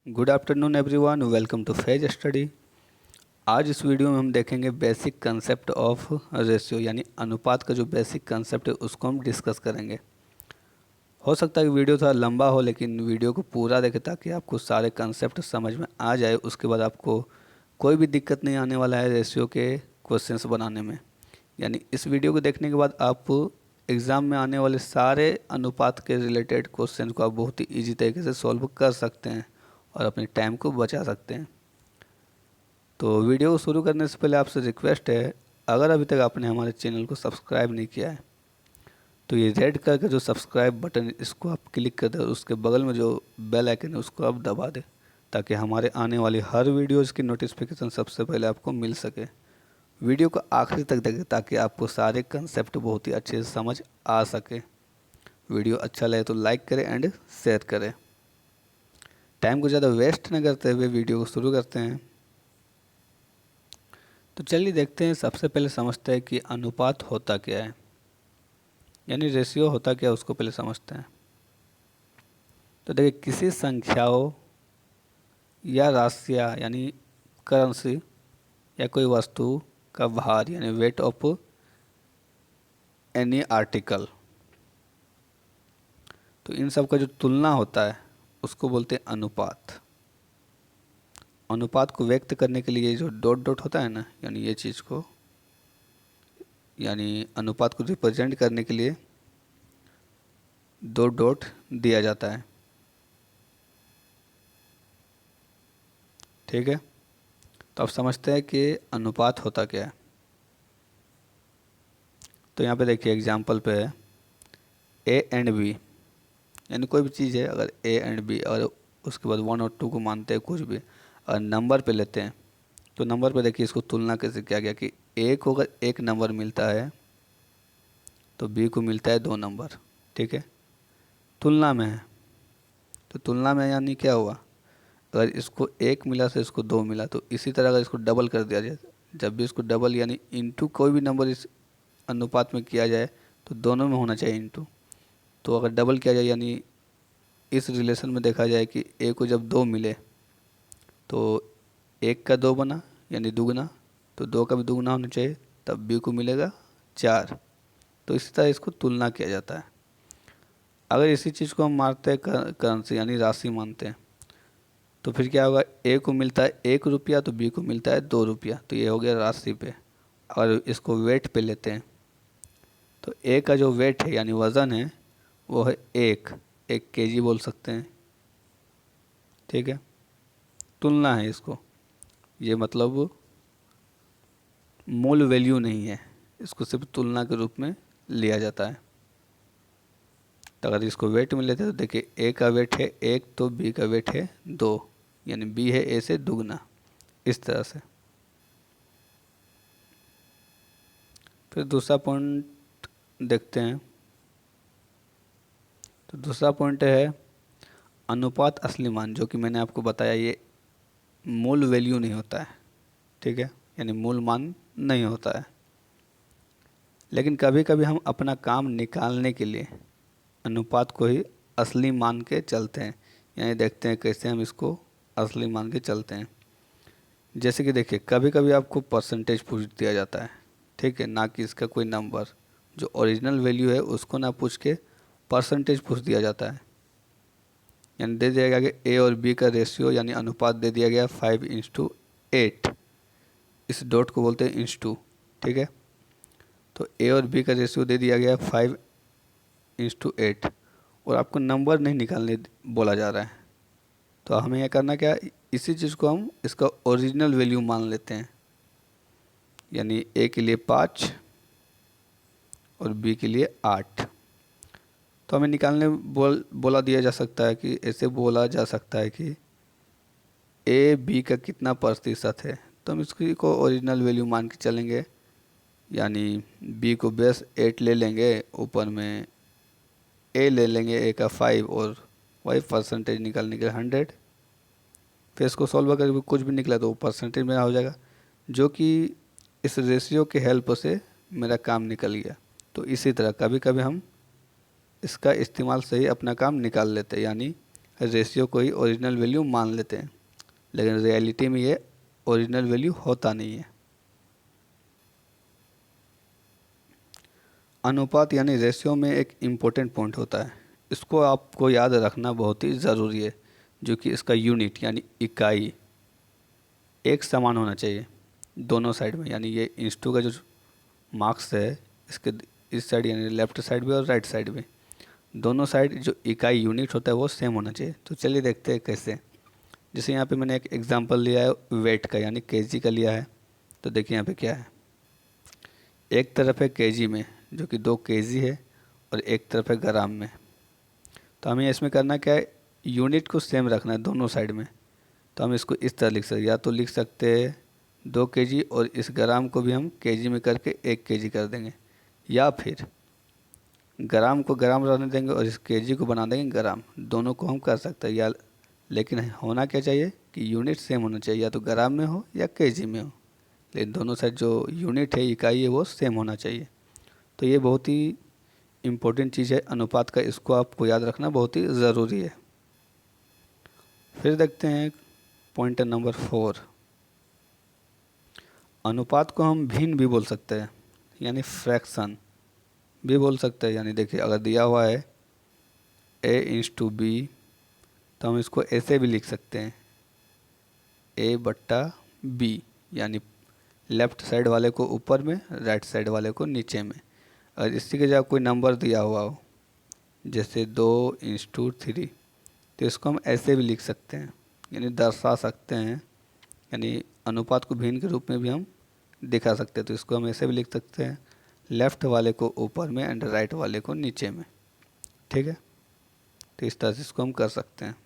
Good afternoon everyone, welcome two phase study. आज इस video में हम देखेंगे बेसिक कंसेप्ट ऑफ रेशियो यानी अनुपात का जो बेसिक कंसेप्ट है उसको हम डिस्कस करेंगे। हो सकता है कि वीडियो थोड़ा लंबा हो, लेकिन वीडियो को पूरा देखें ताकि आपको सारे कंसेप्ट समझ में आ जाए। उसके बाद आपको कोई भी दिक्कत नहीं आने वाला है रेशियो के क्वेश्चंस बनाने में। यानी इस वीडियो को देखने के बाद आप एग्ज़ाम में आने वाले सारे अनुपात के रिलेटेड क्वेश्चन को आप बहुत ही ईजी तरीके से सॉल्व कर सकते हैं और अपने टाइम को बचा सकते हैं। तो वीडियो को शुरू करने से पहले आपसे रिक्वेस्ट है, अगर अभी तक आपने हमारे चैनल को सब्सक्राइब नहीं किया है तो ये रेड कलर का जो सब्सक्राइब बटन है इसको आप क्लिक कर दें और उसके बगल में जो बेल आइकन है उसको आप दबा दें ताकि हमारे आने वाली हर वीडियोज़ की नोटिफिकेशन सबसे पहले आपको मिल सके। वीडियो को आखिरी तक देखें ताकि आपको सारे कंसेप्ट बहुत ही अच्छे से समझ आ सके। वीडियो अच्छा लगे तो लाइक करें एंड शेयर करें। टाइम को ज़्यादा वेस्ट न करते हुए वीडियो को शुरू करते हैं। तो चलिए देखते हैं, सबसे पहले समझते हैं कि अनुपात होता क्या है, यानी रेशियो होता क्या है उसको पहले समझते हैं। तो देखिए, किसी संख्याओं या राशियाँ यानी करेंसी या कोई वस्तु का भार यानी वेट ऑफ एनी आर्टिकल, तो इन सब का जो तुलना होता है उसको बोलते हैं अनुपात। अनुपात को व्यक्त करने के लिए जो डॉट डॉट होता है ना, यानी ये चीज़ को, यानी अनुपात को रिप्रेजेंट करने के लिए दो डॉट दिया जाता है। ठीक है, तो अब समझते हैं कि अनुपात होता क्या है। तो यहाँ पे देखिए एग्जाम्पल पे है ए एंड बी, यानी कोई भी चीज़ है, अगर ए एंड बी और उसके बाद 1 और 2 को मानते हैं कुछ भी, और नंबर पे लेते हैं तो नंबर पे देखिए इसको तुलना कैसे किया गया कि ए को अगर 1 नंबर मिलता है तो बी को मिलता है 2 नंबर। ठीक है, तुलना में है तो तुलना में यानी क्या हुआ, अगर इसको 1 मिला तो इसको 2 मिला, तो इसी तरह अगर इसको डबल कर दिया जाए, जब भी इसको डबल यानी इंटू कोई भी नंबर इस अनुपात में किया जाए तो दोनों में होना चाहिए इंटू। तो अगर डबल किया जाए यानी इस रिलेशन में देखा जाए कि ए को जब 2 मिले तो 1 का 2 बना यानी दुगना, तो 2 का भी दुगना होना चाहिए, तब बी को मिलेगा 4। तो इसी तरह इसको तुलना किया जाता है। अगर इसी चीज़ को हम मानते हैं करेंसी यानी राशि मानते हैं तो फिर क्या होगा, ए को मिलता है 1 रुपया तो बी को मिलता है 2 रुपया, तो ये हो गया राशि पे। और इसको वेट पे लेते हैं तो ए का जो वेट है यानी वज़न है वो है 1 केजी बोल सकते हैं। ठीक है, तुलना है इसको, ये मतलब मूल वैल्यू नहीं है, इसको सिर्फ तुलना के रूप में लिया जाता है। तो अगर इसको वेट में लेते हैं तो देखिए ए का वेट है 1 तो बी का वेट है 2, यानी बी है ए से दुगना, इस तरह से। फिर दूसरा पॉइंट देखते हैं। तो दूसरा पॉइंट है अनुपात असली मान, जो कि मैंने आपको बताया ये मूल वैल्यू नहीं होता है। ठीक है, यानी मूल मान नहीं होता है, लेकिन कभी कभी हम अपना काम निकालने के लिए अनुपात को ही असली मान के चलते हैं। यानी देखते हैं कैसे हम इसको असली मान के चलते हैं। जैसे कि देखिए, कभी कभी आपको परसेंटेज पूछ दिया जाता है, ठीक है, ना कि इसका कोई नंबर, जो ओरिजिनल वैल्यू है उसको ना पूछ के परसेंटेज पूछ दिया जाता है। यानी दे दिया गया कि ए और बी का रेशियो यानी अनुपात दे दिया गया 5:8, इस डॉट को बोलते हैं इंस टू। ठीक है, तो ए और बी का रेशियो दे दिया गया 5:8 और आपको नंबर नहीं निकालने बोला जा रहा है, तो हमें यह करना क्या, इसी चीज़ को हम इसका ओरिजिनल वैल्यू मान लेते हैं। यानी ए के लिए 5 और बी के लिए 8। तो हमें निकालने बोला दिया जा सकता है कि ऐसे बोला जा सकता है कि ए बी का कितना प्रतिशत है, तो हम इसकी को ओरिजिनल वैल्यू मान के चलेंगे। यानी बी को बेस 8 ले लेंगे, ऊपर में ए ले लेंगे, ए का 5 और वही परसेंटेज निकालने के लिए 100। फिर इसको सॉल्व करके कुछ भी निकला तो वो परसेंटेज मेरा हो जाएगा, जो कि इस रेशियो के हेल्प से मेरा काम निकल गया। तो इसी तरह कभी कभी हम इसका इस्तेमाल से ही अपना काम निकाल लेते हैं, यानी रेशियो को ही ओरिजिनल वैल्यू मान लेते हैं, लेकिन रियलिटी में ये ओरिजिनल वैल्यू होता नहीं है। अनुपात यानी रेशियो में एक इम्पोर्टेंट पॉइंट होता है, इसको आपको याद रखना बहुत ही ज़रूरी है, जो कि इसका यूनिट यानी इकाई एक समान होना चाहिए दोनों साइड में। यानी ये इंस्टू का जो मार्क्स है इसके इस साइड यानी लेफ्ट साइड भी और राइट साइड भी, दोनों साइड जो इकाई यूनिट होता है वो सेम होना चाहिए। तो चलिए देखते हैं कैसे। जैसे यहाँ पे मैंने एक एग्जांपल लिया है वेट का यानी केजी का लिया है। तो देखिए यहाँ पे क्या है, एक तरफ है केजी में जो कि 2 केजी है, और एक तरफ है ग्राम में। तो हमें इसमें करना क्या है, यूनिट को सेम रखना है दोनों साइड में। तो हम इसको इस तरह लिख सकते, या तो लिख सकते हैं 2 केजी और इस ग्राम को भी हम केजी में करके 1 केजी कर देंगे, या फिर ग्राम को ग्राम रहने देंगे और इस केजी को बना देंगे ग्राम। दोनों को हम कर सकते हैं, या लेकिन होना क्या चाहिए कि यूनिट सेम होना चाहिए, या तो ग्राम में हो या केजी में हो, लेकिन दोनों साइड जो यूनिट है इकाई है वो सेम होना चाहिए। तो ये बहुत ही इम्पोर्टेंट चीज़ है अनुपात का, इसको आपको याद रखना बहुत ही ज़रूरी है। फिर देखते हैं पॉइंट नंबर 4, अनुपात को हम भिन्न भी बोल सकते हैं यानी फ्रैक्शन भी बोल सकते हैं। यानी देखिए अगर दिया हुआ है A/B, तो हम इसको ऐसे भी लिख सकते हैं A/B, यानी लेफ्ट साइड वाले को ऊपर में, राइट साइड वाले को नीचे में। अगर इसी के जगह कोई नंबर दिया हुआ हो जैसे 2/3, तो इसको हम ऐसे भी लिख सकते हैं यानी दर्शा सकते हैं, यानी अनुपात को भिन्न के रूप में भी हम दिखा सकते हैं। तो इसको हम ऐसे भी लिख सकते हैं, लेफ़्ट वाले को ऊपर में एंड राइट वाले को नीचे में। ठीक है, तो इस तरह से इसको हम कर सकते हैं।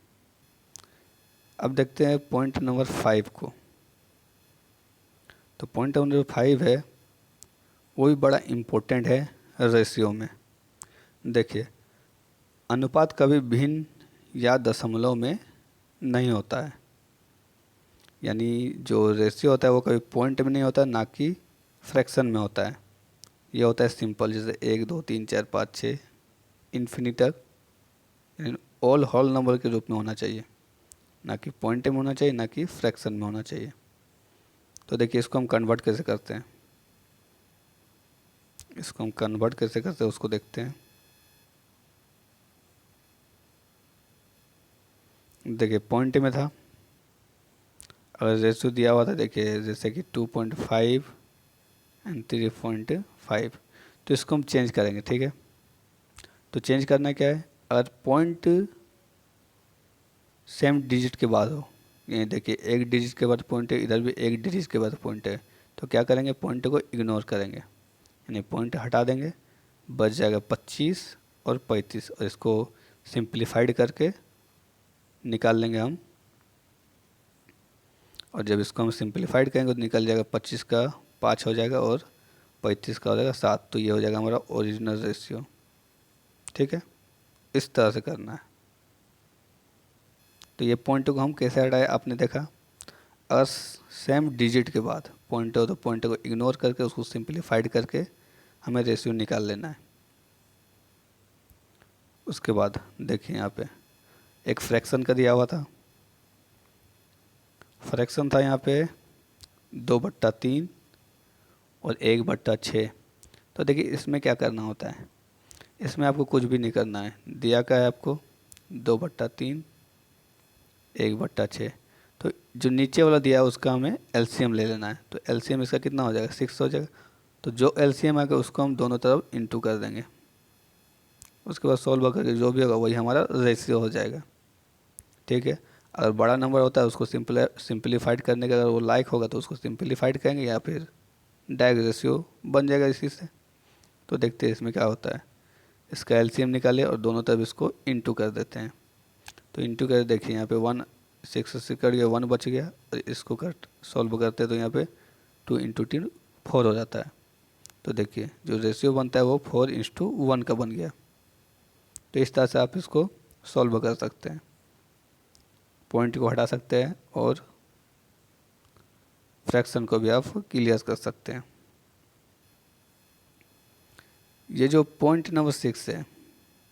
अब देखते हैं पॉइंट नंबर 5 को। तो पॉइंट नंबर 5 है, वो भी बड़ा इम्पोर्टेंट है रेशियो में। देखिए अनुपात कभी भिन्न या दशमलव में नहीं होता है, यानी जो रेशियो होता है वो कभी पॉइंट में नहीं होता, ना कि फ्रैक्शन में होता है। ये होता है सिंपल, जैसे 1 2 3 4 5 6 इन्फिनिटी तक, यानी ऑल होल नंबर के रूप में होना चाहिए, ना कि पॉइंट में होना चाहिए, ना कि फ्रैक्शन में होना चाहिए। तो देखिए इसको हम कन्वर्ट कैसे करते हैं, इसको हम कन्वर्ट कैसे करते हैं उसको देखते हैं। देखिए पॉइंट में था, अगर रेशियो दिया हुआ था देखिए जैसे कि 2.5 एंड 3.5, तो इसको हम चेंज करेंगे। ठीक है, तो चेंज करना क्या है, अगर पॉइंट सेम डिजिट के बाद हो, ये देखिए एक डिजिट के बाद पॉइंट है, इधर भी एक डिजिट के बाद पॉइंट है, तो क्या करेंगे, पॉइंट को इग्नोर करेंगे, यानी पॉइंट हटा देंगे, बच जाएगा 25 और 35, और इसको सिंप्लीफाइड करके निकाल लेंगे हम। और जब इसको हम सिंप्लीफाइड करेंगे तो निकल जाएगा 25 का 5 हो जाएगा और 35 का हो जाएगा 7, तो ये हो जाएगा हमारा ओरिजिनल रेशियो। ठीक है, इस तरह से करना है। तो ये पॉइंट को हम कैसे हटाए आपने देखा, अगर सेम डिजिट के बाद पॉइंट हो तो पॉइंट को इग्नोर करके उसको सिंप्लीफाइड करके हमें रेशियो निकाल लेना है। उसके बाद देखिए यहाँ पे एक फ्रैक्शन का दिया हुआ था, फ्रैक्शन था यहाँ पे 2/3 और 1/6। तो देखिए इसमें क्या करना होता है, इसमें आपको कुछ भी नहीं करना है, दिया क्या है आपको 2/3 1/6। तो जो नीचे वाला दिया है उसका हमें एलसीएम ले लेना है, तो एलसीएम इसका कितना हो जाएगा 6 हो जाएगा। तो जो एलसीएम आएगा उसको हम दोनों तरफ इंटू कर देंगे, उसके बाद सॉल्व करके जो भी होगा वही हमारा रेशियो हो जाएगा। ठीक है, अगर बड़ा नंबर होता है उसको सिंप्लीफाइड करने का अगर वो लायक होगा तो उसको सिंप्लीफाइड करेंगे, या फिर डायरेक्ट रेशियो बन जाएगा इसी से। तो देखते हैं इसमें क्या होता है, इसका एलसीएम निकाले और दोनों तरफ इसको इंटू कर देते हैं। तो इंटू कर देखिए यहाँ पे 1 6 से कट गया 1 बच गया, और इसको कट सॉल्व करते हैं तो यहाँ पे 2 × 3 4 हो जाता है। तो देखिए जो रेशियो बनता है वो 4:1 का बन गया। तो इस तरह से आप इसको सॉल्व कर सकते हैं, पॉइंट को हटा सकते हैं और फ्रैक्शन को भी आप क्लियर कर सकते हैं। ये जो पॉइंट नंबर 6 है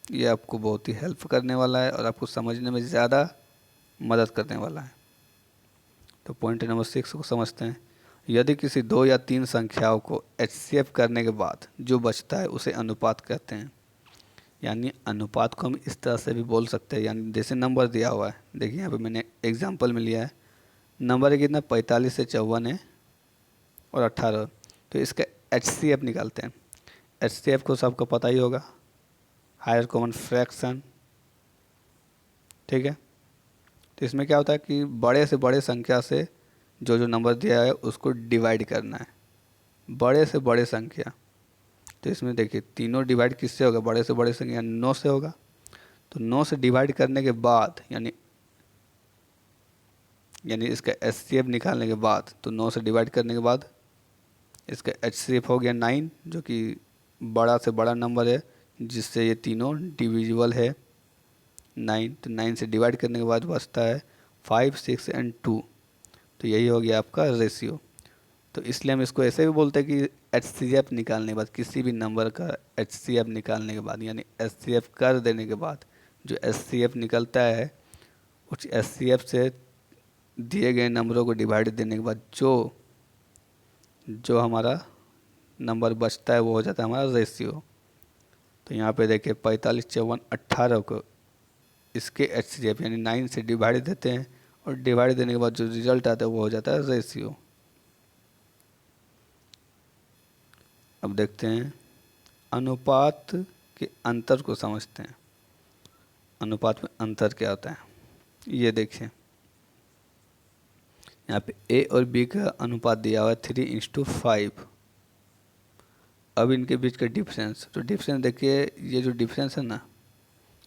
ये आपको बहुत ही हेल्प करने वाला है और आपको समझने में ज़्यादा मदद करने वाला है। तो पॉइंट नंबर 6 को समझते हैं। यदि किसी 2 या 3 संख्याओं को HCF करने के बाद जो बचता है उसे अनुपात कहते हैं। यानी अनुपात को हम इस तरह से भी बोल सकते हैं, यानी जैसे नंबर दिया हुआ है, देखिए यहाँ पे मैंने एग्जांपल में लिया है, नंबर है कितना 45 से 54 है और 18, तो इसका HCF निकालते हैं। HCF को सबको पता ही होगा, हायर कॉमन फ्रैक्शन, ठीक है। तो इसमें क्या होता है कि बड़े से बड़े संख्या से जो जो नंबर दिया है उसको डिवाइड करना है, बड़े से बड़े संख्या। तो इसमें देखिए तीनों डिवाइड किससे होगा, बड़े से बड़े संख्या 9 से होगा। तो 9 से डिवाइड करने के बाद यानी इसका HCF निकालने के बाद, तो 9 से डिवाइड करने के बाद इसका HCF हो गया 9, जो कि बड़ा से बड़ा नंबर है जिससे ये तीनों डिविजिबल है 9। तो 9 से डिवाइड करने के बाद बचता है 5, 6 एंड 2। तो यही हो गया आपका रेशियो। तो इसलिए हम इसको ऐसे भी बोलते हैं कि HCF निकालने के बाद, किसी भी नंबर का HCF निकालने के बाद, यानी HCF कर देने के बाद जो HCF निकलता है, उस HCF से दिए गए नंबरों को डिवाइड देने के बाद जो जो हमारा नंबर बचता है वो हो जाता है हमारा रेशियो। तो यहाँ पे देखिए 45, 54, 18 को इसके HCF यानी 9 से डिवाइड देते हैं और डिवाइड देने के बाद जो रिजल्ट आता है वो हो जाता है रेशियो। अब देखते हैं अनुपात के अंतर को समझते हैं। अनुपात में अंतर क्या होता है, ये देखिए यहाँ पे A और B का अनुपात दिया हुआ है 3:5। अब इनके बीच का डिफरेंस, तो डिफरेंस देखिए, ये जो डिफरेंस है ना,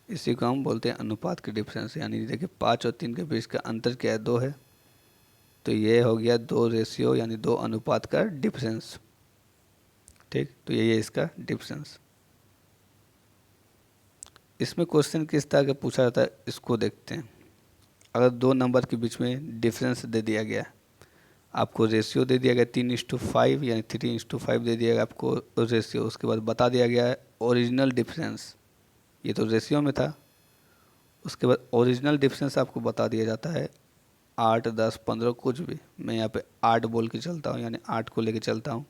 इसी को हम बोलते हैं अनुपात के डिफरेंस। यानी देखिए 5 और 3 के बीच का अंतर क्या है, 2 है। तो ये हो गया 2 रेशियो यानी 2 अनुपात का डिफरेंस, ठीक। तो यही है इसका डिफरेंस। इसमें क्वेश्चन किस तरह का पूछा जाता है इसको देखते हैं। अगर दो नंबर के बीच में डिफरेंस दे दिया गया, आपको रेशियो दे दिया गया 3:5 यानी 3:5 दे दिया गया आपको रेशियो, उसके बाद बता दिया गया है ओरिजिनल डिफरेंस, ये तो रेशियो में था। उसके बाद ओरिजिनल डिफरेंस आपको बता दिया जाता है 8, 10, 15 कुछ भी, मैं यहाँ पे 8 बोल के चलता हूँ, यानी 8 को लेके चलता हूँ।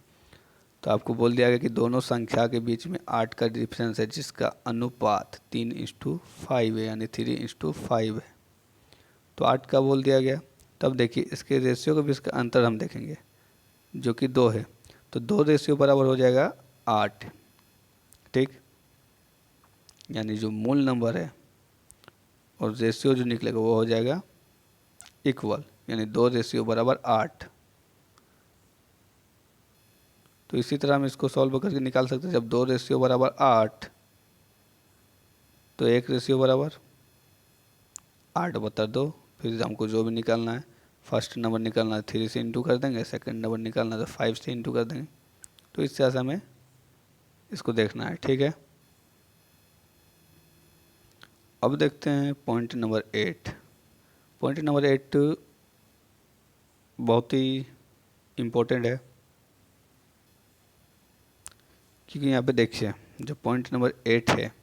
तो आपको बोल दिया गया कि दोनों संख्या के बीच में 8 का डिफरेंस है जिसका अनुपात 3:5 है यानी 3:5 है। तो 8 का बोल दिया गया। तब देखिए इसके रेशियो के बीच का अंतर हम देखेंगे जो कि 2 है। तो 2 रेशियो बराबर हो जाएगा 8, ठीक। यानी जो मूल नंबर है और रेशियो जो निकलेगा वो हो जाएगा इक्वल, यानी 2 रेशियो बराबर 8। तो इसी तरह हम इसको सॉल्व करके निकाल सकते हैं। जब 2 रेशियो बराबर 8 तो 1 रेशियो बराबर 8/2। फिर हमको जो भी निकालना है, फर्स्ट नंबर निकालना है 3 से इंटू कर देंगे, सेकंड नंबर निकालना है तो 5 से इंटू कर देंगे। तो इस तरह से हमें इसको देखना है, ठीक है। अब देखते हैं पॉइंट नंबर 8। पॉइंट नंबर 8 बहुत ही इम्पोर्टेंट है, क्योंकि यहाँ पे देखिए जो पॉइंट नंबर 8 है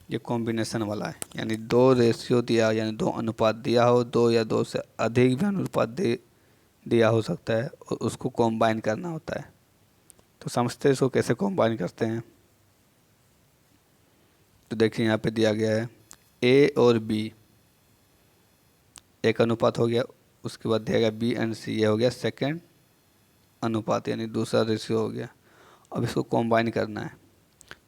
ये कॉम्बिनेशन वाला है। यानी 2 रेशियो दिया, यानी 2 अनुपात दिया हो, 2 या 2 से अधिक भी अनुपात दिया हो सकता है और उसको कॉम्बाइन करना होता है। तो समझते हैं इसको कैसे कॉम्बाइन करते हैं। तो देखिए यहाँ पे दिया गया है A और B एक अनुपात हो गया, उसके बाद दिया गया B एंड C, ये हो गया सेकंड अनुपात यानी दूसरा रेशियो हो गया। अब इसको कॉम्बाइन करना है।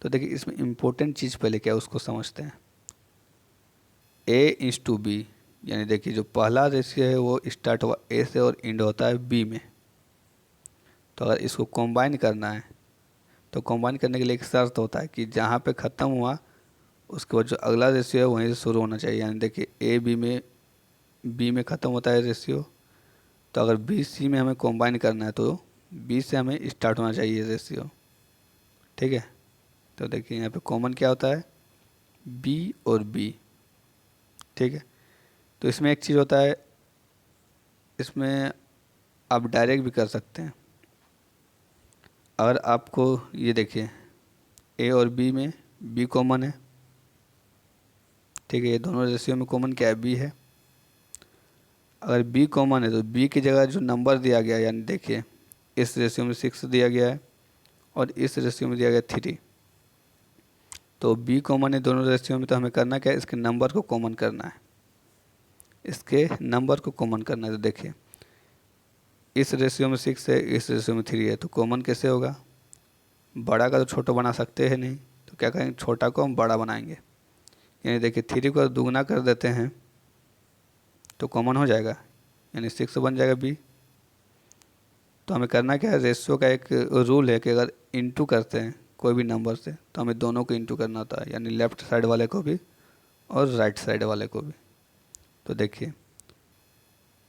तो देखिए इसमें इम्पोर्टेंट चीज़ पहले क्या है उसको समझते हैं। A/B यानी देखिए जो पहला रेशियो है वो स्टार्ट हुआ A से और एंड होता है B में। तो अगर इसको कॉम्बाइन करना है तो कॉम्बाइन करने के लिए एक शर्त होता है कि जहाँ पे ख़त्म हुआ उसके बाद जो अगला रेशियो है वहीं से शुरू होना चाहिए। यानी देखिए B में ख़त्म होता है रेशियो, तो अगर B/C में हमें कॉम्बाइन करना है तो B से हमें स्टार्ट होना चाहिए रेशियो, ठीक है। तो देखिए यहाँ पे कॉमन क्या होता है B और B, ठीक है। तो इसमें एक चीज़ होता है, इसमें आप डायरेक्ट भी कर सकते हैं। अगर आपको ये देखिए ए और बी में बी कॉमन है, ठीक है। ये दोनों रेशियो में कॉमन क्या है, बी है। अगर बी कॉमन है तो बी की जगह जो नंबर दिया गया, यानी देखिए इस रेशियो में 6 दिया गया है और इस रेशियो में दिया गया 3, तो बी कॉमन है दोनों रेशियो में, तो हमें करना क्या है, इसके नंबर को कॉमन करना है, इसके नंबर को कॉमन करना है। तो देखिए इस रेशियो में 6 है, इस रेशियो में 3 है, तो कॉमन कैसे होगा, बड़ा का तो छोटा बना सकते हैं नहीं, तो क्या करेंगे, छोटा को हम बड़ा बनाएंगे। यानी देखिए 3 को दुगना कर देते हैं तो कॉमन हो जाएगा, यानी 6 बन जाएगा बी। तो हमें करना क्या है, रेशियो का एक रूल है कि अगर इंटू करते हैं कोई भी नंबर से तो हमें दोनों को इंटू करना होता है, यानी लेफ्ट साइड वाले को भी और राइट साइड वाले को भी। तो देखिए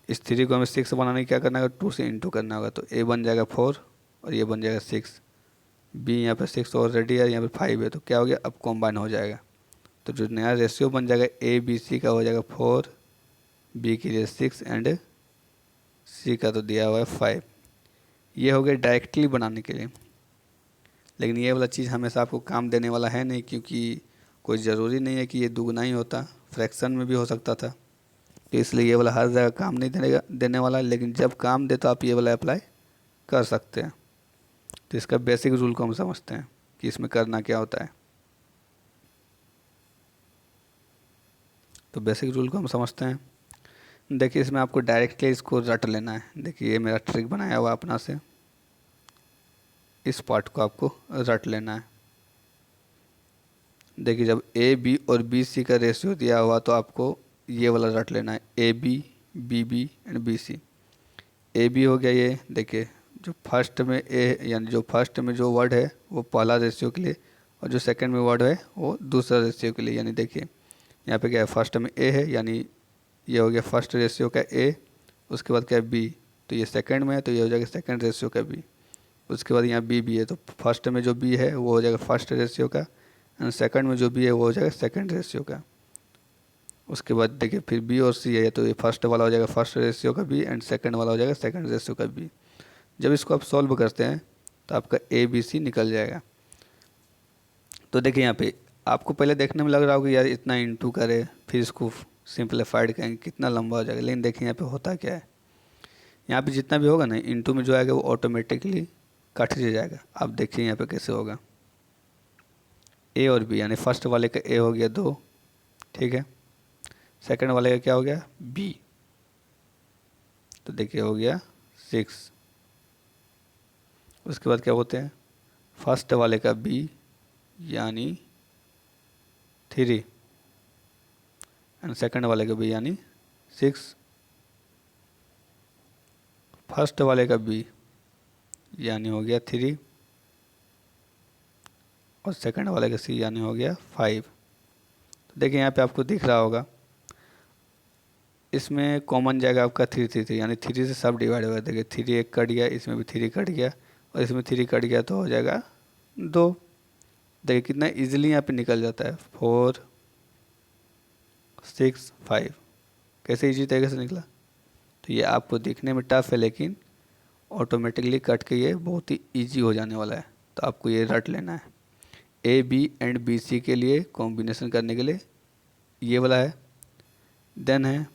इस 3 को हमें 6 बनाने की क्या करना होगा, 2 से इंटू करना होगा, तो ए बन जाएगा 4 और ये बन जाएगा 6। बी यहाँ पे 6 ऑलरेडी है, यहाँ पे 5 है, तो क्या हो गया, अब कॉम्बाइन हो जाएगा। तो जो नया रेशियो बन जाएगा ए बी सी का हो जाएगा 4, बी के लिए 6 एंड सी का तो दिया हुआ है 5। ये हो गया डायरेक्टली बनाने के लिए, लेकिन ये वाला चीज़ हमेशा आपको काम देने वाला है नहीं, क्योंकि कोई ज़रूरी नहीं है कि ये दुगना ही होता, फ्रैक्शन में भी हो सकता था। तो इसलिए ये वाला हर जगह काम नहीं देने वाला, लेकिन जब काम दे तो आप ये वाला अप्लाई कर सकते हैं। तो इसका बेसिक रूल को हम समझते हैं कि इसमें करना क्या होता है। तो बेसिक रूल को हम समझते हैं। देखिए इसमें आपको डायरेक्टली इसको रट लेना है। देखिए ये मेरा ट्रिक बनाया हुआ अपना से, इस पार्ट को आपको रट लेना है। देखिए जब ए बी और बी सी का रेशियो दिया हुआ तो आपको ये वाला रट लेना है, A B B and B C. A B हो गया, ये देखिए जो फर्स्ट में ए, यानी जो फर्स्ट में जो वर्ड है वो पहला रेशियो के लिए, और जो सेकंड में वर्ड है वो दूसरा रेशियो के लिए। यानी देखिए यहाँ पे क्या है, फर्स्ट में ए है, यानी ये हो गया फर्स्ट रेशियो का ए, उसके बाद क्या है बी, तो ये सेकंड में है तो ये हो जाएगा सेकंड रेशियो का बी। उसके बाद यहाँ बी है, तो फर्स्ट में जो बी है वो हो जाएगा फर्स्ट रेशियो का, एंड सेकंड में जो बी है वो हो जाएगा सेकंड रेशियो का। उसके बाद देखिए फिर बी और सी है, तो ये फर्स्ट वाला हो जाएगा फर्स्ट रेशियो का बी एंड सेकंड वाला हो जाएगा सेकंड रेशियो का बी। जब इसको आप सॉल्व करते हैं तो आपका ए बी सी निकल जाएगा। तो देखिए यहाँ पे आपको पहले देखने में लग रहा होगा यार इतना इंटू करे फिर इसको सिंपलीफाइड करेंगे कितना लंबा हो जाएगा, लेकिन देखिए यहाँ पे होता क्या है, यहाँ पे जितना भी होगा ना इंटू में जो आएगा वो ऑटोमेटिकली कट जाएगा। आप देखिए यहाँ पे कैसे होगा, ए और बी, यानी फर्स्ट वाले का ए हो गया 2, ठीक है, सेकंड वाले का क्या हो गया बी, तो देखिए हो गया 6। उसके बाद क्या होते हैं, फर्स्ट वाले का बी यानी 3 एंड सेकंड वाले का बी यानी 6। फर्स्ट वाले का बी यानी हो गया 3 और सेकंड वाले का सी यानी हो गया 5। तो देखिए यहाँ पे आपको दिख रहा होगा इसमें कॉमन जाएगा आपका 3 यानी 3 से सब डिवाइड होगा। देखिए 3 एक कट गया, इसमें भी 3 कट गया और इसमें 3 कट गया तो हो जाएगा 2। देखिए कितना इजीली यहाँ पे निकल जाता है, 4 6 5, कैसे इजी तरीके से निकला। तो ये आपको दिखने में टफ है लेकिन ऑटोमेटिकली कट के ये बहुत ही इजी हो जाने वाला है। तो आपको ये रट लेना है, A B and B C के लिए कॉम्बिनेशन करने के लिए ये वाला है, देन है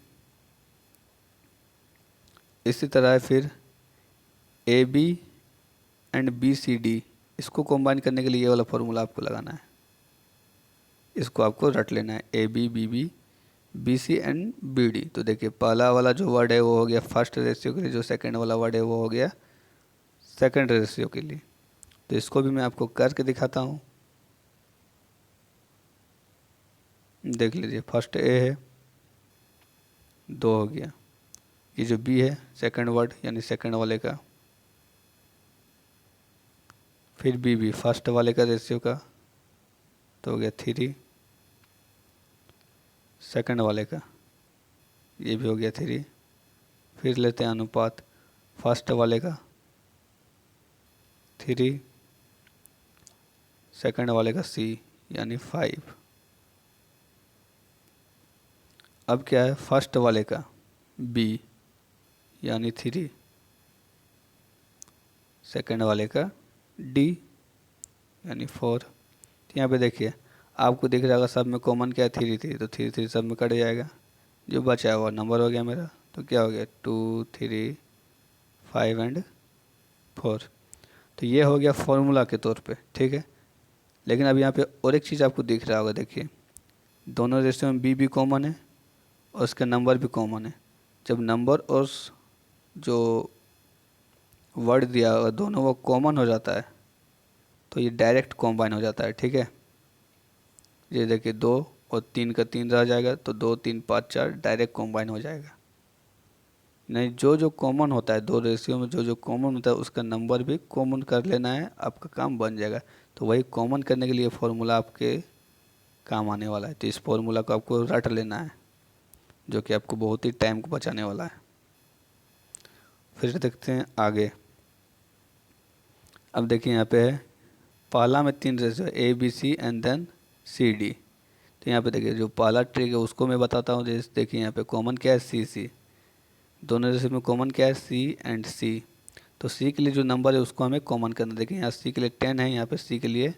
इसी तरह है फिर A B and B C D, इसको कॉम्बाइन करने के लिए ये वाला फॉर्मूला आपको लगाना है, इसको आपको रट लेना है, A B B C and B D. तो देखिए पहला वाला जो वर्ड है वो हो गया फर्स्ट रेशियो के लिए, जो सेकंड वाला वर्ड है वो हो गया सेकंड रेशियो के लिए। तो इसको भी मैं आपको करके दिखाता हूँ, देख लीजिए फर्स्ट ए है 2 हो गया, ये जो बी है सेकंड वर्ड यानी सेकंड वाले का, फिर बी फर्स्ट वाले का रेशियो का तो हो गया 3, सेकंड वाले का ये भी हो गया 3, फिर लेते हैं अनुपात फर्स्ट वाले का 3, सेकंड वाले का सी यानी 5। अब क्या है फर्स्ट वाले का बी यानी 3, सेकंड वाले का डी यानी 4, तो यहाँ पे देखिए आपको दिख रहा होगा सब में कॉमन क्या है, 3 3, तो 3 3 सब में कट जाएगा। जो बचा हुआ नंबर हो गया मेरा, तो क्या हो गया 2 3 5 एंड 4। तो ये हो गया फॉर्मूला के तौर पे, ठीक है। लेकिन अब यहाँ पे और एक चीज़ आपको दिख रहा होगा, देखिए दोनों रेशियो में बी भी कॉमन है और उसका नंबर भी कॉमन है। जब नंबर और जो वर्ड दिया होगा दोनों वो कॉमन हो जाता है तो ये डायरेक्ट कॉम्बाइन हो जाता है, ठीक है। ये देखिए 2 और 3 का 3 रह जाएगा, तो 2 3 5 4 डायरेक्ट कॉम्बाइन हो जाएगा। नहीं, जो जो कॉमन होता है दो रेशियो में, जो जो कॉमन होता है उसका नंबर भी कॉमन कर लेना है, आपका काम बन जाएगा। तो वही कॉमन करने के लिए फॉर्मूला आपके काम आने वाला है। तो इस फॉर्मूला को आपको रट लेना है, जो कि आपको बहुत ही टाइम को बचाने वाला है। फिर देखते हैं आगे। अब देखिए यहाँ पे है पहला में 3 ratio A B C and then C D. तो यहाँ पे देखिए जो पहला ट्रिक है उसको मैं बताता हूँ। जैसे देखिए यहाँ पे कॉमन क्या है, सी सी, दोनों रेशियो में कॉमन क्या है, सी एंड सी। तो सी के लिए जो नंबर है उसको हमें कॉमन करना। देखिए यहाँ सी के लिए 10 है, यहाँ पे सी के लिए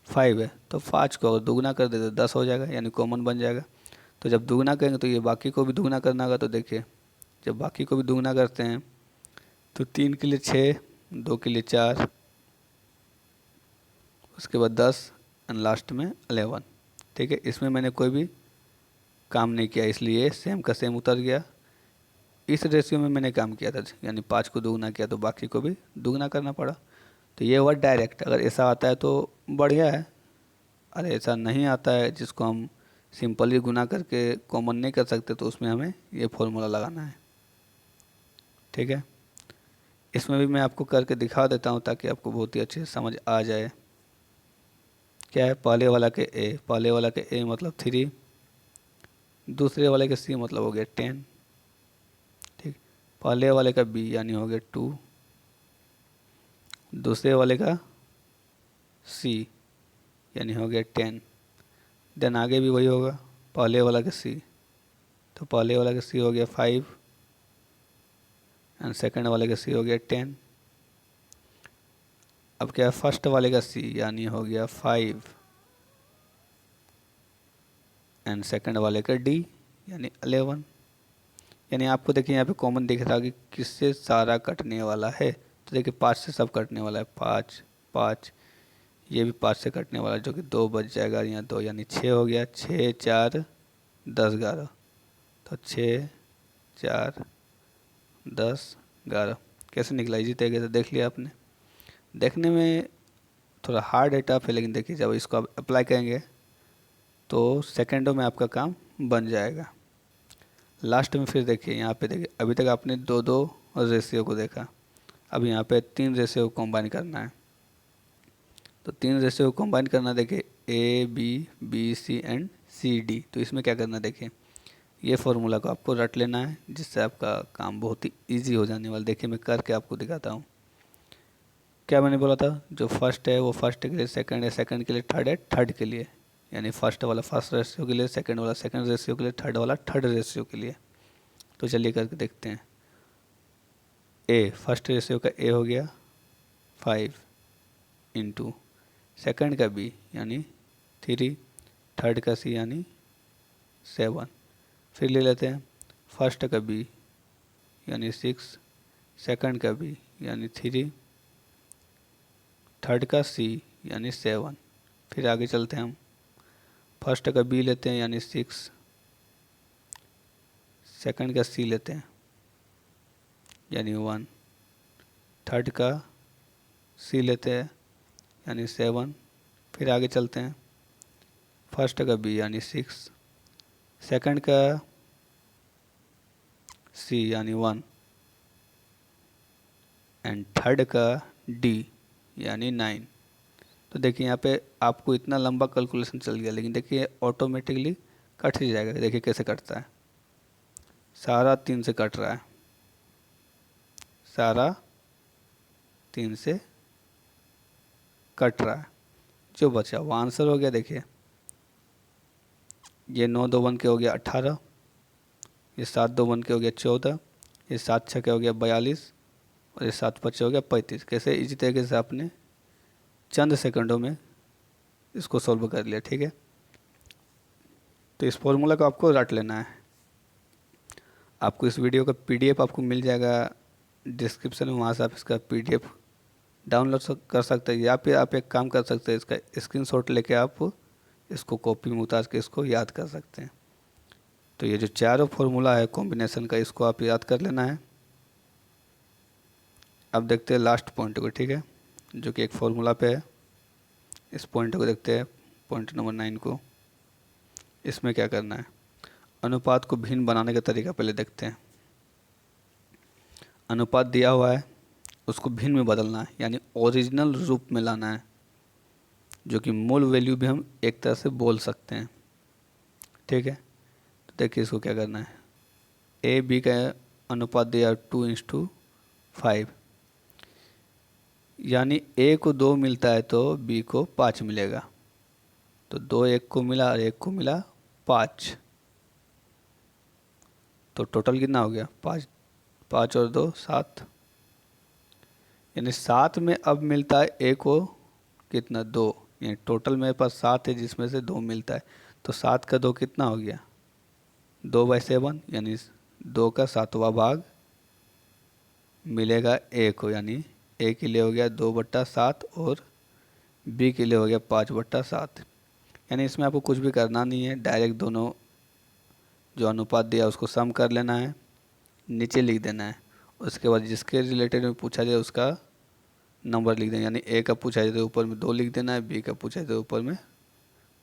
5 है, तो 5 को अगर दुगना कर दे तो 10 हो जाएगा, यानी कॉमन बन जाएगा। तो जब दुगना करेंगे तो ये बाकी को भी दुगना करना होगा। तो देखिए जब बाकी को भी दुगना करते हैं तो 3 के लिए 6, 2 के लिए 4, उसके बाद 10 एंड लास्ट में 11, ठीक है। इसमें मैंने कोई भी काम नहीं किया, इसलिए सेम का सेम उतर गया। इस रेशियो में मैंने काम किया था, यानी 5 को दुगना किया तो बाकी को भी दुगना करना पड़ा। तो ये हुआ डायरेक्ट। अगर ऐसा आता है तो बढ़िया है, अरे ऐसा नहीं आता है जिसको हम सिंपली गुना करके कॉमन नहीं कर सकते, तो उसमें हमें ये फॉर्मूला लगाना है, ठीक है। इसमें भी मैं आपको करके दिखा देता हूँ ताकि आपको बहुत ही अच्छे से समझ आ जाए। क्या है, पहले वाला के ए, पहले वाला के ए मतलब 3, दूसरे वाले के सी मतलब हो गया 10, ठीक। पहले वाले का बी यानी हो गया 2, दूसरे वाले का सी यानी हो गया 10, देन आगे भी वही होगा, पहले वाला का सी, तो पहले वाला का सी हो गया 5 एंड सेकंड वाले का सी हो गया 10। अब क्या है, फर्स्ट वाले का सी यानी हो गया 5 एंड सेकंड वाले का डी यानी 11। यानी आपको देखिए यहाँ पे कॉमन दिख रहा है कि किससे सारा कटने वाला है। तो देखिए 5 से सब कटने वाला है, 5 5, ये भी 5 से कटने वाला है, जो कि 2 बच जाएगा, यहाँ 2 यानी 6 हो गया, 6 4 10 11। तो 6 4 10 11 कैसे निकला, इजी तरीके से देख लिया आपने। देखने में थोड़ा हार्ड है, टफ है, लेकिन देखिए जब इसको आप अप्लाई करेंगे तो सेकेंडों में आपका काम बन जाएगा। लास्ट में फिर देखिए यहाँ पे देखिए अभी तक आपने 2 2 रेशियो को देखा, अब यहाँ पे 3 रेशियो को कंबाइन करना है। तो 3 रेशियो को कंबाइन करना, देखिए A B B C and C D. तो इसमें क्या करना, देखिए ये फॉर्मूला को आपको रट लेना है, जिससे आपका काम बहुत ही ईजी हो जाने वाला। देखिए मैं करके आपको दिखाता हूँ। क्या मैंने बोला था, जो फर्स्ट है वो फर्स्ट के लिए, सेकंड है सेकंड के लिए, थर्ड है थर्ड के लिए, यानी फर्स्ट वाला फर्स्ट रेशियो के लिए, सेकंड वाला सेकंड रेशियो के लिए, थर्ड वाला थर्ड रेशियो के लिए। तो चलिए करके देखते हैं। ए फर्स्ट रेशियो का ए हो गया 5 इंटू सेकंड का बी यानी 3, थर्ड का सी यानी 7। फिर ले लेते हैं फर्स्ट का बी यानी 6, सेकंड का बी यानी 3, थर्ड का सी यानी 7। फिर आगे चलते हैं हम, फर्स्ट का बी लेते हैं यानी 6, सेकंड का सी लेते हैं यानी 1, थर्ड का सी लेते हैं यानी 7। फिर आगे चलते हैं, फर्स्ट का बी यानी 6, सेकंड का सी यानी 1 एंड थर्ड का डी यानी 9। तो देखिए यहाँ पे आपको इतना लंबा कैलकुलेशन चल गया, लेकिन देखिए ऑटोमेटिकली कट ही जाएगा। देखिए कैसे कटता है, सारा 3 से कट रहा है, सारा 3 से कट रहा है। जो बचा वो आंसर हो गया। देखिए ये 9 2 1 के हो गया 18, ये 7 2 1 के हो गया 14, ये 7 6 के हो गया 42 और ये 7 5 हो गया 35। कैसे इसी तरीके से आपने चंद सेकंडों में इसको सॉल्व कर लिया, ठीक है। तो इस फॉर्मूला को आपको रट लेना है। आपको इस वीडियो का पीडीएफ आपको मिल जाएगा डिस्क्रिप्शन में, वहाँ से आप इसका पीडीएफ डाउनलोड कर सकते हैं, या फिर आप एक काम कर सकते हैं, इसका स्क्रीनशॉट लेके आप इसको कॉपी में उतार के इसको याद कर सकते हैं। तो ये जो चारों फॉर्मूला है कॉम्बिनेशन का, इसको आप याद कर लेना है। अब देखते हैं लास्ट पॉइंट को, ठीक है, जो कि एक फॉर्मूला पे है। इस पॉइंट को देखते हैं, पॉइंट नंबर 9 को। इसमें क्या करना है, अनुपात को भिन्न बनाने का तरीका पहले देखते हैं। अनुपात दिया हुआ है, उसको भिन्न में बदलना है, यानी ओरिजिनल रूप में लाना है, जो कि मूल वैल्यू भी हम एक तरह से बोल सकते हैं, ठीक है। तो देखिए इसको क्या करना है, ए बी का अनुपात दिया 2:5, यानी ए को 2 मिलता है तो बी को 5 मिलेगा। तो 2 एक को मिला और 1 को मिला 5, तो टोटल कितना हो गया 5, 5 और 2 7, यानी 7 में अब मिलता है ए को कितना 2, यानी टोटल मेरे पास 7 है जिसमें से 2 मिलता है। तो 7 का 2 कितना हो गया 2/7, यानी 2 का 7वां भाग मिलेगा ए को, यानी ए के लिए हो गया 2/7 और बी के लिए हो गया 5/7। यानी इसमें आपको कुछ भी करना नहीं है, डायरेक्ट दोनों जो अनुपात दिया उसको सम कर लेना है, नीचे लिख देना है। उसके बाद जिसके रिलेटेड में पूछा जाए उसका नंबर लिख देना, यानी ए का पूछा जाए तो ऊपर में 2 लिख देना है, बी का पूछा जाए तो ऊपर में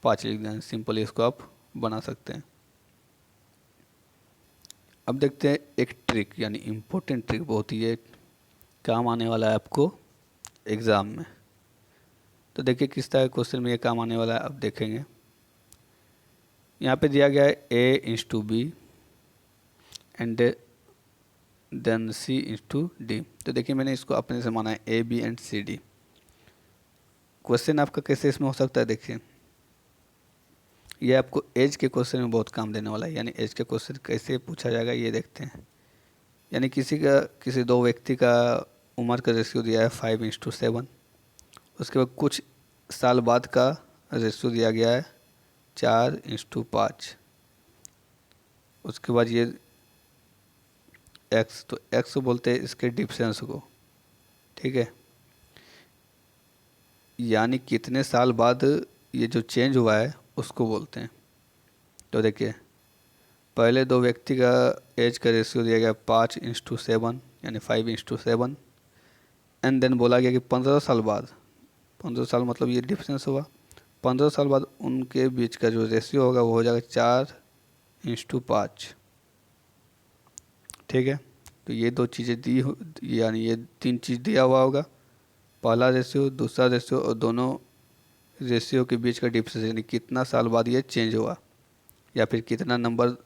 5 लिख देना है। सिंपली इसको आप बना सकते हैं। अब देखते हैं एक ट्रिक, यानी इम्पोर्टेंट ट्रिक, बहुत ही ये काम आने वाला है आपको एग्ज़ाम में। तो देखिए किस तरह के क्वेश्चन में ये काम आने वाला है, अब देखेंगे। यहाँ पे दिया गया है A/B एंड देन C/D। तो देखिए मैंने इसको अपने से माना है A, B and C, D। Question आपका कैसे इसमें हो सकता है, देखिए ये आपको एज के क्वेश्चन में बहुत काम देने वाला है। यानी एज के क्वेश्चन कैसे पूछा जाएगा ये देखते हैं। यानी किसी दो व्यक्ति का उम्र का रेशियो दिया है 5:7, उसके बाद कुछ साल बाद का रेशियो दिया गया है 4:5। उसके बाद ये एक्स, तो एक्स बोलते हैं इसके डिफरेंस को, ठीक है, यानी कितने साल बाद ये जो चेंज हुआ है उसको बोलते हैं। तो देखिए पहले दो व्यक्ति का एज का रेशियो दिया गया 5:7, यानी 5:7, एंड देन बोला गया कि 15 साल बाद, 15 साल मतलब ये डिफरेंस हुआ, 15 साल बाद उनके बीच का जो रेशियो होगा वो हो जाएगा 4:5, ठीक है। तो ये दो चीज़ें यानी ये 3 चीज़ दिया हुआ होगा, पहला रेशियो, दूसरा रेशियो और दोनों रेशियो के बीच का डिफरेंस, यानी कितना साल बाद ये चेंज हुआ, या फिर कितना नंबर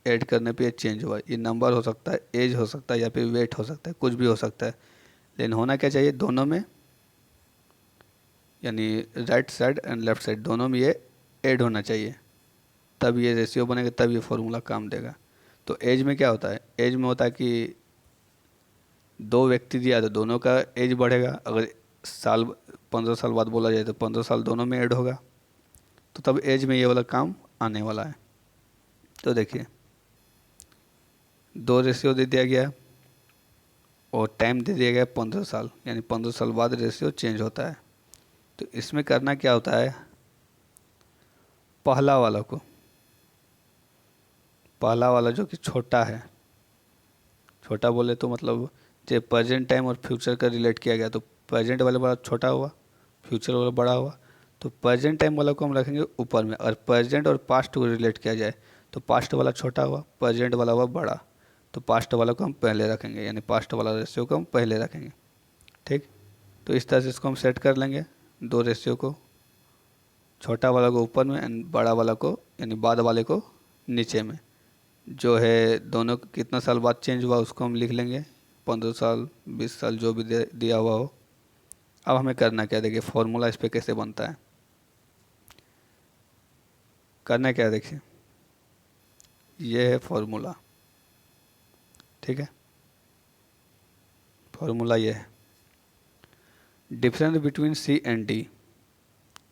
ऐड करने पे ये चेंज हुआ। ये नंबर हो सकता है, एज हो सकता है, या फिर वेट हो सकता है, कुछ भी हो सकता है, लेकिन होना क्या चाहिए दोनों में, यानी right side and left side दोनों में ये ऐड होना चाहिए, तब ये रेशियो बनेगा, तब ये फॉर्मूला काम देगा। तो एज में क्या होता है, एज में होता है कि दो व्यक्ति दिया तो दोनों का एज बढ़ेगा। अगर साल 15 साल बाद बोला जाए तो 15 साल दोनों में ऐड होगा, तो तब एज में ये वाला काम आने वाला है। तो देखिए 2 रेशियो दे दिया गया और टाइम दे दिया गया 15 साल, यानी 15 साल बाद रेशियो चेंज होता है। तो इसमें करना क्या होता है, पहला वाला जो कि छोटा है, छोटा बोले तो मतलब जो प्रेजेंट टाइम और फ्यूचर का रिलेट किया गया, तो प्रेजेंट वाला बड़ा छोटा हुआ, फ्यूचर वाला बड़ा हुआ। तो प्रेजेंट टाइम वाला को हम रखेंगे ऊपर में, और प्रेजेंट और पास्ट को रिलेट किया जाए तो पास्ट वाला छोटा हुआ, प्रेजेंट वाला हुआ बड़ा, तो पास्ट वाला को हम पहले रखेंगे, यानी पास्ट वाला रेशियो को हम पहले रखेंगे, ठीक। तो इस तरह से इसको हम सेट कर लेंगे, दो रेशियो को, छोटा वाला को ऊपर में एंड बड़ा वाला को यानी बाद वाले को नीचे में। जो है दोनों कितना साल बाद चेंज हुआ उसको हम लिख लेंगे, 15 साल 20 साल जो भी दिया हुआ हो। अब हमें करना क्या, देखिए फॉर्मूला इस पर कैसे बनता है, करना क्या है, देखिए ये है फॉर्मूला, ठीक है। फॉर्मूला ये है, difference between C and D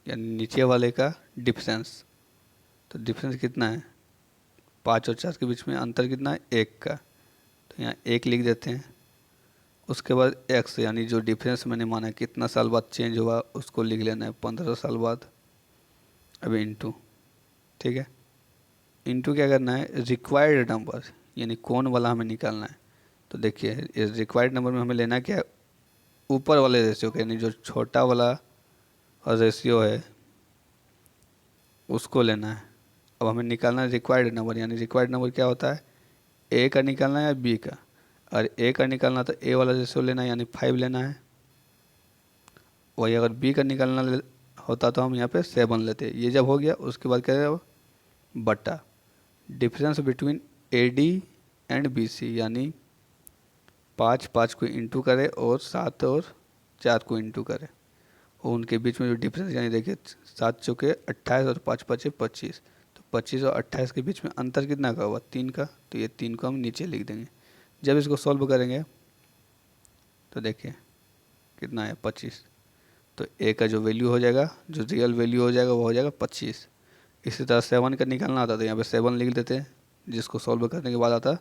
यानी नीचे वाले का डिफरेंस। तो डिफरेंस कितना है, 5 और 4 के बीच में अंतर कितना है, 1 का। तो यहाँ 1 लिख देते हैं। उसके बाद x यानी जो डिफरेंस मैंने माना है कितना साल बाद चेंज हुआ उसको लिख लेना है, 15 साल बाद। अब इंटू, ठीक है, इंटू क्या करना है, रिक्वायर्ड नंबर यानी कौन वाला हमें निकालना है। तो देखिए इस रिक्वायर्ड नंबर में हमें लेना क्या है, ऊपर वाले रेशियो का, यानी जो छोटा वाला रेशियो है उसको लेना है। अब हमें निकालना है रिक्वायर्ड नंबर, यानी रिक्वायर्ड नंबर क्या होता है, ए का निकालना है या बी का। और ए का निकालना तो ए वाला रेशियो लेना है यानी 5 लेना है। वही अगर बी का निकालना होता तो हम यहाँ पे 7 लेते। ये जब हो गया उसके बाद क्या है, बटा difference between A D and B C, यानी 5 को इंटू करे और 7 और 4 को इंटू करे और उनके बीच में जो डिफरेंस, यानी देखिए 7 चौके 28 और 5 पचे 25। तो 25 और 28 के बीच में अंतर कितना का हुआ, 3 का। तो ये 3 को हम नीचे लिख देंगे। जब इसको सॉल्व करेंगे तो देखिए कितना है, 25। तो ए का जो वैल्यू हो जाएगा, जो रियल वैल्यू हो जाएगा वो हो जाएगा 25। इसी तरह 7 का निकालना आता था, यहाँ पे 7 लिख देते हैं, जिसको सॉल्व करने के बाद आता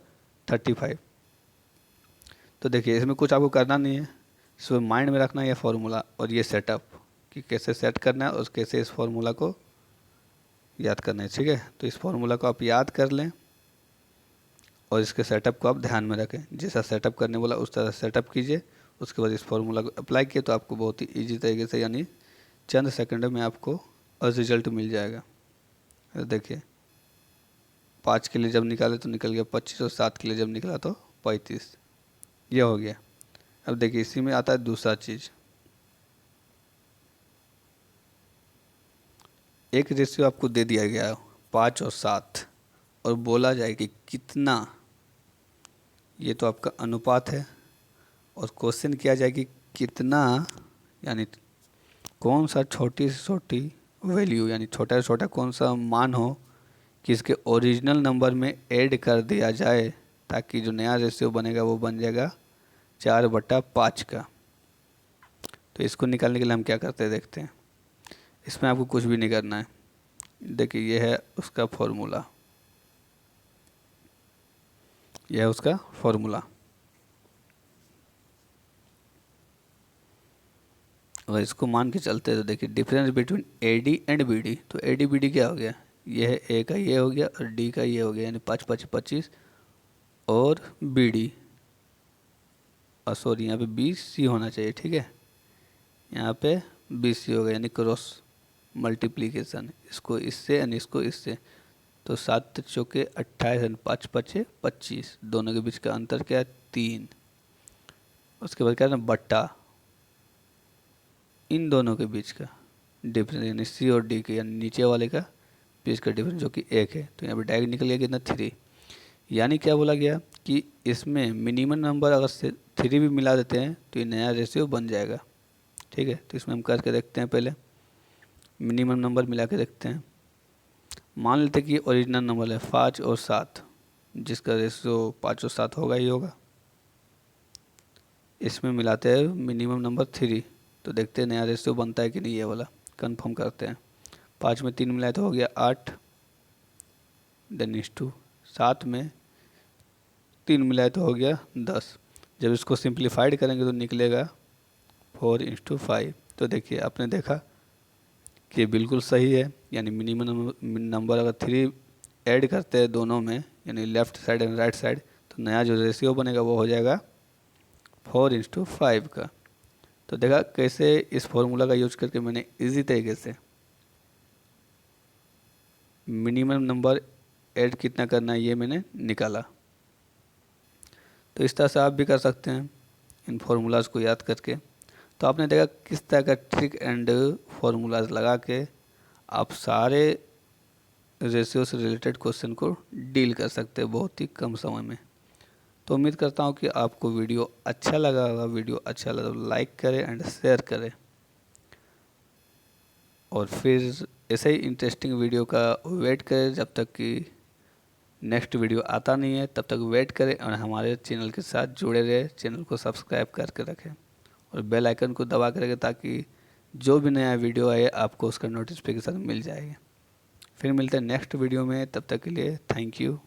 35। तो देखिए इसमें कुछ आपको करना नहीं है, सिर्फ माइंड में रखना है ये फार्मूला और ये सेटअप कि कैसे सेट करना है और कैसे इस फार्मूला को याद करना है। ठीक है, तो इस फार्मूला को आप याद कर लें और इसके सेटअप को आप ध्यान में रखें। जैसा सेटअप करने बोला उस तरह सेटअप कीजिए, उसके बाद इस फार्मूला को अप्लाई किए तो आपको बहुत ही ईजी तरीके से, यानी चंद सेकंड में आपको रिजल्ट मिल जाएगा। देखिए 5 के लिए जब निकाले तो निकल गया 25 और 7 के लिए जब निकला तो 35। ये हो गया। अब देखिए इसी में आता है दूसरा चीज़, एक रेशियो आपको दे दिया गया है 5 और 7 और बोला जाए कि कितना, ये तो आपका अनुपात है, और क्वेश्चन किया जाए कि कितना, यानी कौन सा छोटी से छोटी वैल्यू, यानी छोटा से छोटा कौन सा मान हो कि इसके ओरिजिनल नंबर में ऐड कर दिया जाए ताकि जो नया रेशियो बनेगा वो बन जाएगा 4/5 का। तो इसको निकालने के लिए हम क्या करते हैं देखते हैं। इसमें आपको कुछ भी नहीं करना है। देखिए ये है उसका फॉर्मूला, यह है उसका फॉर्मूला। अगर इसको मान के चलते हैं तो देखिए difference between A D and B D. तो ए डी बी डी क्या हो गया, ये है ए का ये हो गया और डी का ये हो गया, यानी 5 5 25 और बी डी, और सॉरी यहाँ पे बी सी होना चाहिए। ठीक है, यहाँ पे बी सी होगा, यानी क्रॉस मल्टीप्लीकेशन, इसको इससे यानी इसको इससे। तो 7 चौके 28 और 5 पचे 25, दोनों के बीच का अंतर क्या है, 3। उसके बाद क्या है ना, बट्टा इन दोनों के बीच का डिफरेंस, यानी सी और डी के, यानी नीचे वाले का बीच का डिफरेंस जो कि 1 है। तो यहाँ पे डायरेक्ट निकल गया कितना, 3। यानी क्या बोला गया कि इसमें मिनिमम नंबर अगर से 3 भी मिला देते हैं तो ये नया रेशियो बन जाएगा। ठीक है, तो इसमें हम करके देखते हैं, पहले मिनिमम नंबर मिला के देखते हैं। मान लेते हैं कि ओरिजिनल नंबर है 5 और 7, जिसका रेशियो 5 और 7 होगा ही होगा। इसमें मिलाते हैं मिनिमम नंबर 3, तो देखते हैं नया रेशियो बनता है कि नहीं, ये वाला कंफर्म करते हैं। 5 में 3 मिलाए तो हो गया 8, देन इस टू 7 में 3 मिलाए तो हो गया 10। जब इसको सिंप्लीफाइड करेंगे तो निकलेगा 4/5। तो देखिए आपने देखा कि ये बिल्कुल सही है, यानी मिनिमम नंबर अगर 3 ऐड करते हैं दोनों में, यानी left side and right side, तो नया जो रेशियो बनेगा वो हो जाएगा 4/5 का। तो देखा कैसे इस फॉर्मूला का यूज करके मैंने इजी तरीके से मिनिमम नंबर ऐड कितना करना है ये मैंने निकाला। तो इस तरह से आप भी कर सकते हैं इन फार्मूलाज को याद करके। तो आपने देखा किस तरह का ट्रिक एंड फार्मूलाज लगा के आप सारे रेशियो से रिलेटेड क्वेश्चन को डील कर सकते हैं बहुत ही कम समय में। तो उम्मीद करता हूँ कि आपको वीडियो अच्छा लगा होगा। वीडियो अच्छा लगा तो लाइक करें एंड शेयर करें, और फिर ऐसे ही इंटरेस्टिंग वीडियो का वेट करें। जब तक कि नेक्स्ट वीडियो आता नहीं है तब तक वेट करें और हमारे चैनल के साथ जुड़े रहे। चैनल को सब्सक्राइब करके रखें और बेल आइकन को दबा के रखें ताकि जो भी नया वीडियो आए आपको उसका नोटिफिकेशन मिल जाएगा। फिर मिलते हैं नेक्स्ट वीडियो में, तब तक के लिए थैंक यू।